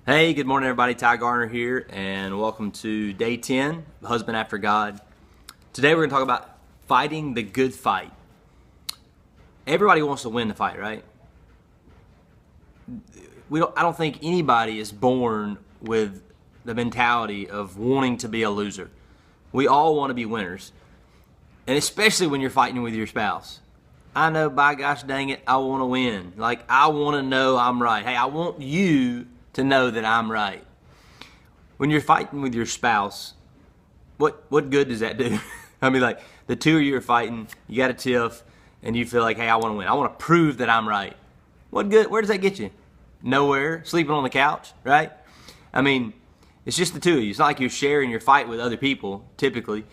Hey, good morning, everybody. Ty Garner here, and welcome to day 10, Husband After God. Today we're going to talk about fighting the good fight. Everybody wants to win the fight, right? I don't think anybody is born with the mentality of wanting to be a loser. We all want to be winners, and especially when you're fighting with your spouse. I know, by gosh dang it, I want to win. Like, I want to know I'm right. Hey, I want you to know that I'm right. When you're fighting with your spouse, what good does that do? I mean, like, the two of you are fighting, you got a tiff, and you feel like, hey, I want to win. I want to prove that I'm right. What good? Where does that get you? Nowhere. Sleeping on the couch, right? I mean, it's just the two of you. It's not like you're sharing your fight with other people, typically.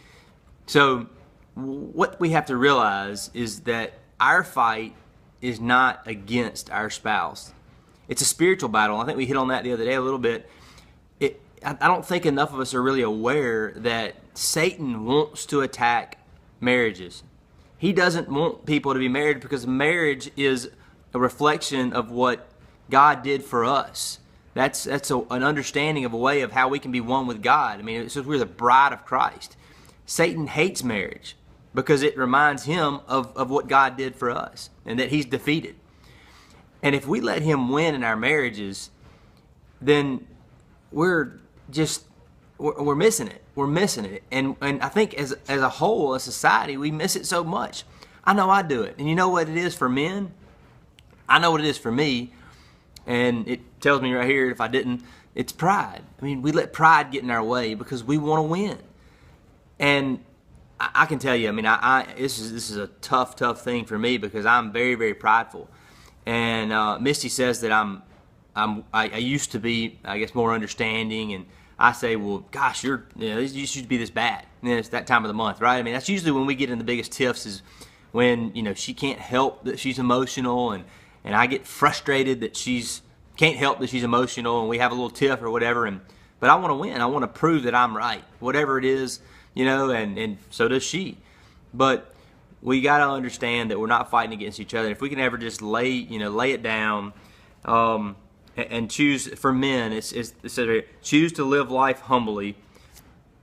So what we have to realize is that our fight is not against our spouse. It's a spiritual battle. I think we hit on that the other day a little bit. I don't think enough of us are really aware that Satan wants to attack marriages. He doesn't want people to be married because marriage is a reflection of what God did for us. That's an understanding of a way of how we can be one with God. I mean, it says we're the bride of Christ. Satan hates marriage because it reminds him of what God did for us and that he's defeated. And if we let him win in our marriages, then we're missing it. We're missing it. And I think as a whole, as society, we miss it so much. I know I do it. And you know what it is for men? I know what it is for me. And it tells me right here, if I didn't, it's pride. I mean, we let pride get in our way because we want to win. And I can tell you, I mean, this is a tough thing for me because I'm very, very prideful. And Misty says that I used to be, I guess, more understanding, and I say, well, gosh, you should be this bad. And then it's that time of the month, right? I mean, that's usually when we get in the biggest tiffs is when, she can't help that she's emotional, and I get frustrated that can't help that she's emotional, and we have a little tiff or whatever. But I want to win. I want to prove that I'm right, whatever it is, and so does she. But we got to understand that we're not fighting against each other. If we can ever just lay it down, and choose, for men, it says here, choose to live life humbly,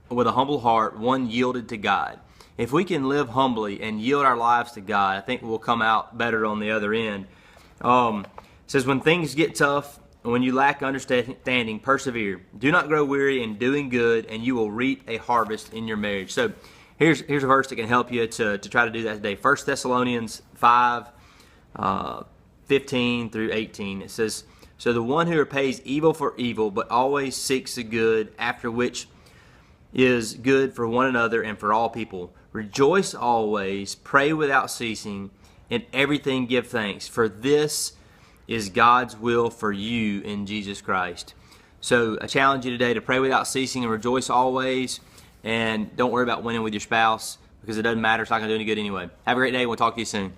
with a humble heart, one yielded to God. If we can live humbly and yield our lives to God, I think we'll come out better on the other end. It says, when things get tough, when you lack understanding, persevere. Do not grow weary in doing good, and you will reap a harvest in your marriage. So here's a verse that can help you to try to do that today. 1 Thessalonians 5, 15 through 18. It says, so the one who repays evil for evil, but always seeks the good, after which is good for one another and for all people. Rejoice always, pray without ceasing, in everything give thanks, for this is God's will for you in Jesus Christ. So I challenge you today to pray without ceasing and rejoice always, and don't worry about winning with your spouse because it doesn't matter. It's not going to do any good anyway. Have a great day. We'll talk to you soon.